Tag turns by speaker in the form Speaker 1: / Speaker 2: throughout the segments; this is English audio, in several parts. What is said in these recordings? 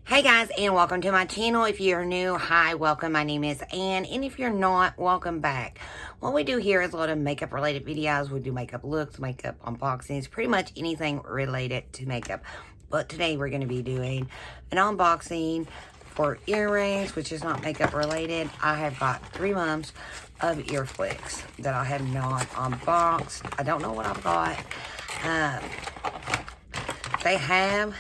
Speaker 1: Hey guys, and welcome to my channel. If you're new, hi, welcome. My name is Ann, and if you're not, welcome back. What we do here is a lot of makeup related videos. We do makeup looks, makeup unboxings, pretty much anything related to makeup. But today we're going to be doing an unboxing for earrings, which is not makeup related. I have got 3 months of Earfleeks that I have not unboxed. I don't know what I've got. They have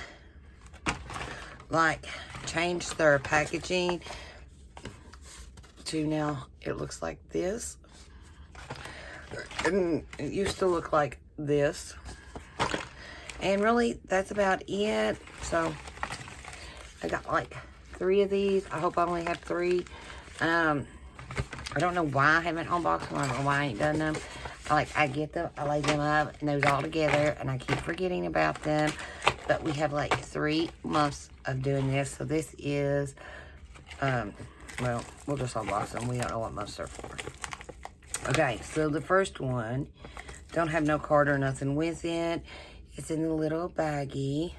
Speaker 1: changed their packaging to now it looks like this, and it used to look like this, and really that's about it. So I got like 3 of these. I hope I only have 3. I don't know why I haven't unboxed them. I don't know why I ain't done them. I get them, I lay them up and those all together, and I keep forgetting about them. But we have like 3 months of doing this. So this is, well, we'll just unbox them. We don't know what months they're for. Okay, so the first one, don't have no card or nothing with it. It's in the little baggie.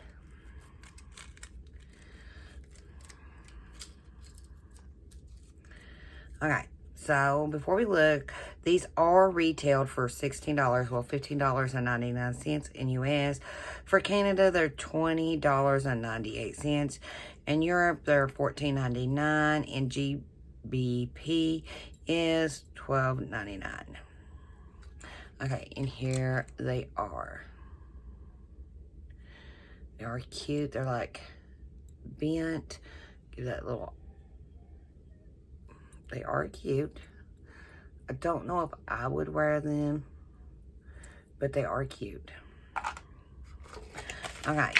Speaker 1: Okay, so before we look, these are retailed for $16. Well, $15.99 in US. For Canada, they're $20.98. In Europe, they're $14.99. And GBP is $12.99. Okay, and here they are. They are cute. They're like bent. Give that little... They are cute. I don't know if I would wear them, but they are cute. Okay.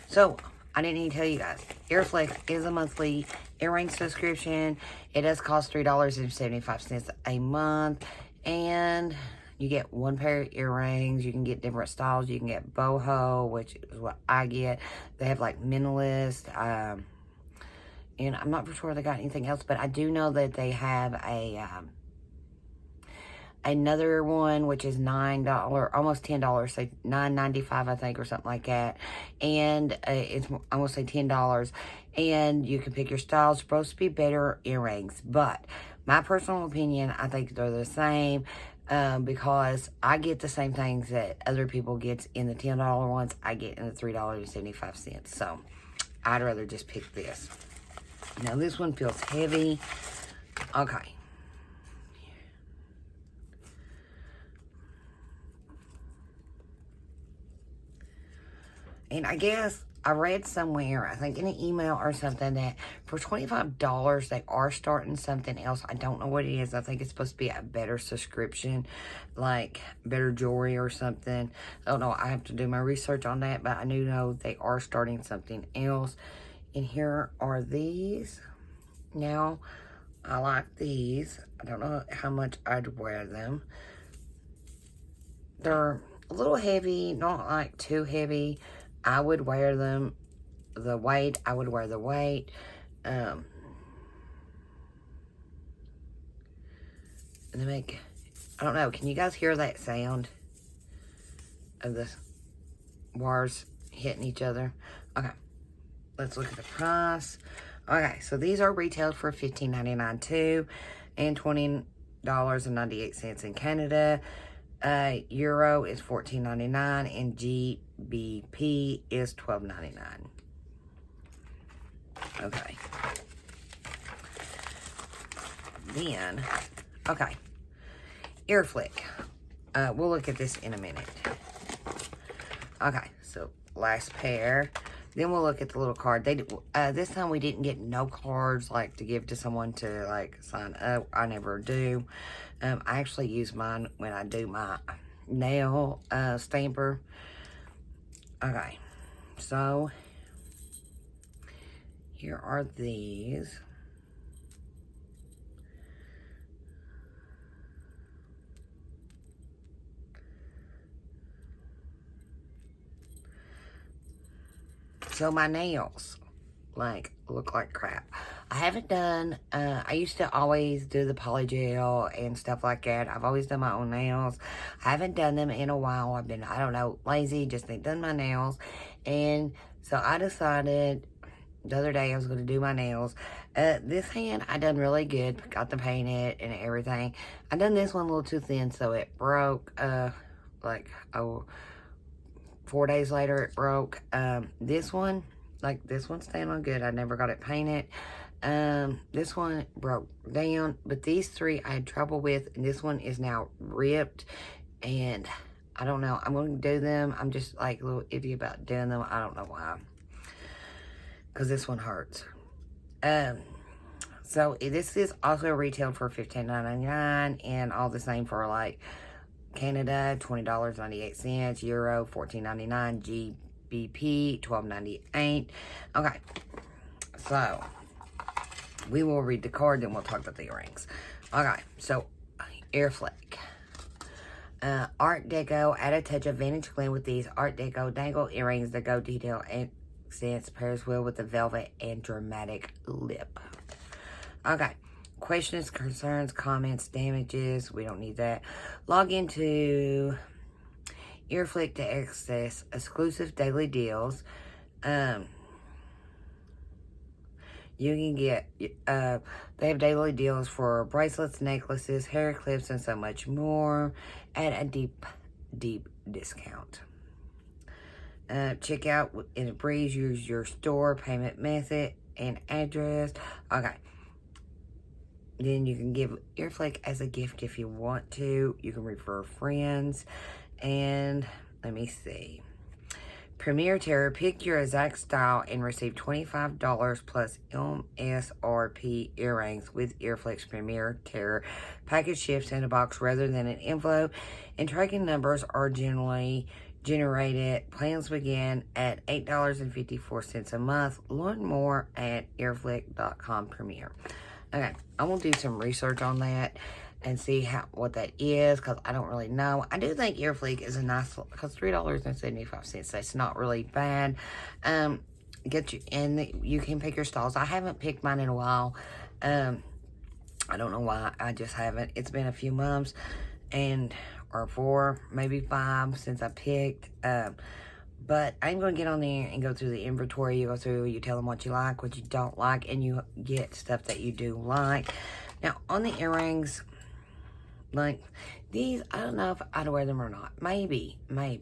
Speaker 1: So, I didn't even tell you guys. Earfleek is a monthly earring subscription. It does cost $3.75 a month. And you get 1 pair of earrings. You can get different styles. You can get boho, which is what I get. They have like minimalist, and I'm not for sure they got anything else, but I do know that they have a another one, which is $9, almost $10, so $9.95, I think, or something like that. And it's, I'm going to say $10. And you can pick your styles. Supposed to be better earrings. But my personal opinion, I think they're the same. Because I get the same things that other people get in the $10 ones. I get in the $3.75. So I'd rather just pick this. Now, this one feels heavy. Okay. And I guess I read somewhere, I think in an email or something, that for $25, they are starting something else. I don't know what it is. I think it's supposed to be a better subscription, like better jewelry or something. I don't know. I have to do my research on that, but I do know they are starting something else. And here are these. Now, I like these. I don't know how much I'd wear them. They're a little heavy, not like too heavy. I would wear them. The weight, I would wear the weight. And they make, I don't know, can you guys hear that sound of the wires hitting each other? Okay, let's look at the price. Okay, so these are retailed for $15.99 too, and $20.98 in Canada. Euro is $14.99, and GBP is $12.99. Okay. Then, okay, Earfleek. We'll look at this in a minute. Okay, so last pair. Then we'll look at the little card. This time we didn't get no cards like to give to someone to like sign up. I never do. I actually use mine when I do my nail stamper. Okay, so here are these. So my nails, look like crap. I haven't done, I used to always do the polygel and stuff like that. I've always done my own nails. I haven't done them in a while. I've been, I don't know, lazy, just ain't done my nails. And so I decided the other day I was going to do my nails. This hand, I done really good. Got to paint it and everything. I done this one a little too thin, so it broke, like, 4 days later it broke. This one, like, this one's staying on good. I never got it painted. This one broke down, but these three I had trouble with, and this one is now ripped, and I don't know. I'm going to do them. I'm just, like, a little iffy about doing them. I don't know why. Because this one hurts. So this is also retailed for $15.99, and all the same for, like, Canada, $20.98, Euro, $14.99, GBP, $12.98. Okay, so we will read the card, then we'll talk about the earrings. Okay, so Earfleek. Art Deco, add a touch of vintage gleam with these Art Deco dangle earrings. The gold detail accents pairs well with the velvet and dramatic lip. Okay, questions, concerns, comments, damages. We don't need that. Log into Earfleek to access exclusive daily deals. You can get, they have daily deals for bracelets, necklaces, hair clips, and so much more at a deep, deep discount. Check out in a breeze, use your store payment method and address. Okay. Then you can give Earfleek as a gift if you want to. You can refer friends. And let me see. Premier Terror, pick your exact style and receive $25 plus MSRP earrings with Earfleek's Premier Terror. Package ships in a box rather than an envelope, and tracking numbers are generally generated. Plans begin at $8.54 a month. Learn more at earfleek.com Premier. Okay, I'm going to do some research on that and see what that is, because I don't really know. I do think Earfleek is a nice, because $3.75, that's not really bad. Get you in, you can pick your styles. I haven't picked mine in a while. I don't know why, I just haven't. It's been a few months, or 4, maybe 5 since I picked. But I'm going to get on there and go through the inventory. You go through, you tell them what you like, what you don't like, and you get stuff that you do like. Now, on the earrings, like, these, I don't know if I'd wear them or not. Maybe I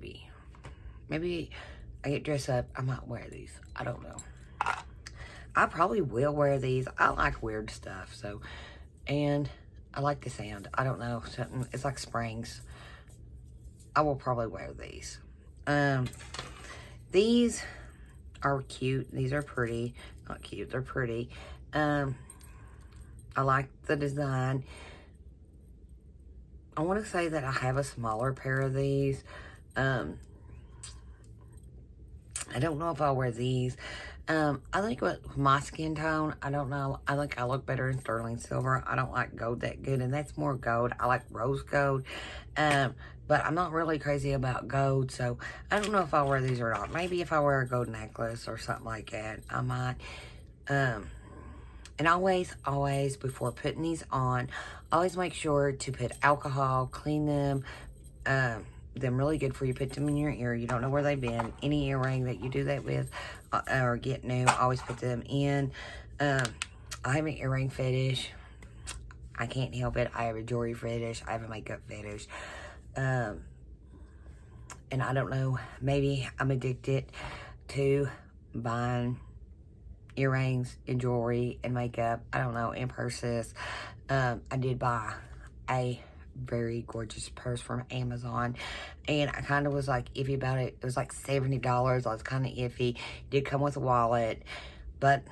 Speaker 1: get dressed up, I might wear these. I don't know. I probably will wear these. I like weird stuff, so, and I like the sound. I don't know, something, it's like springs. I will probably wear these. These are cute. These are pretty. Not cute, they're pretty. I like the design. I want to say that I have a smaller pair of these. I don't know if I'll wear these. I think with my skin tone, I don't know. I think I look better in sterling silver. I don't like gold that good, and that's more gold. I like rose gold. But I'm not really crazy about gold, so I don't know if I'll wear these or not. Maybe if I wear a gold necklace or something like that, I might. And always, before putting these on, always make sure to put alcohol, clean them really good before you put them in your ear. You don't know where they've been. Any earring that you do that with or get new, always put them in. I have an earring fetish. I can't help it. I have a jewelry fetish. I have a makeup fetish. And I don't know, maybe I'm addicted to buying earrings and jewelry and makeup. I don't know, and purses. I did buy a very gorgeous purse from Amazon, and I kind of was like iffy about it. It was like $70. I was kind of iffy. It did come with a wallet, but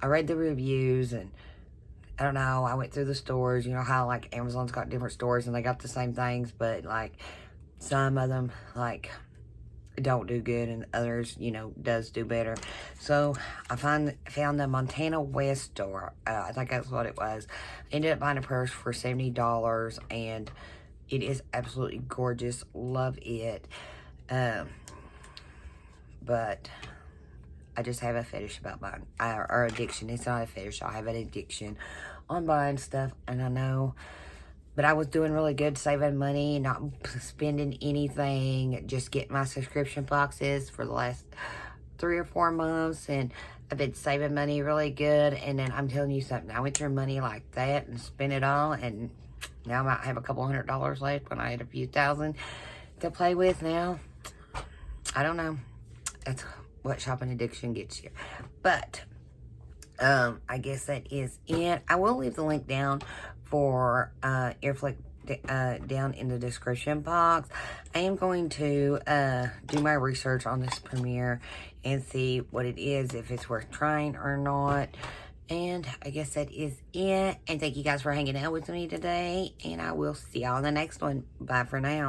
Speaker 1: I read the reviews, and I don't know, I went through the stores. You know how, like, Amazon's got different stores and they got the same things, but, like, some of them, like, don't do good, and others, you know, does do better. So I found the Montana West store. I think that's what it was. Ended up buying a purse for $70, and it is absolutely gorgeous. Love it. But I just have a fetish about buying, or addiction. It's not a fetish. I have an addiction on buying stuff, and I know. But I was doing really good, saving money, not spending anything, just getting my subscription boxes for the last 3 or 4 months, and I've been saving money really good, and then I'm telling you something. I went through money like that and spent it all, and now I might have a couple $100 left when I had a few thousand to play with now. I don't know. That's what shopping addiction gets you. But I guess that is it. I will leave the link down for Earfleek down in the description box. I am going to do my research on this Premiere and see what it is, if it's worth trying or not. And I guess that is it. And thank you guys for hanging out with me today. And I will see y'all in the next one. Bye for now.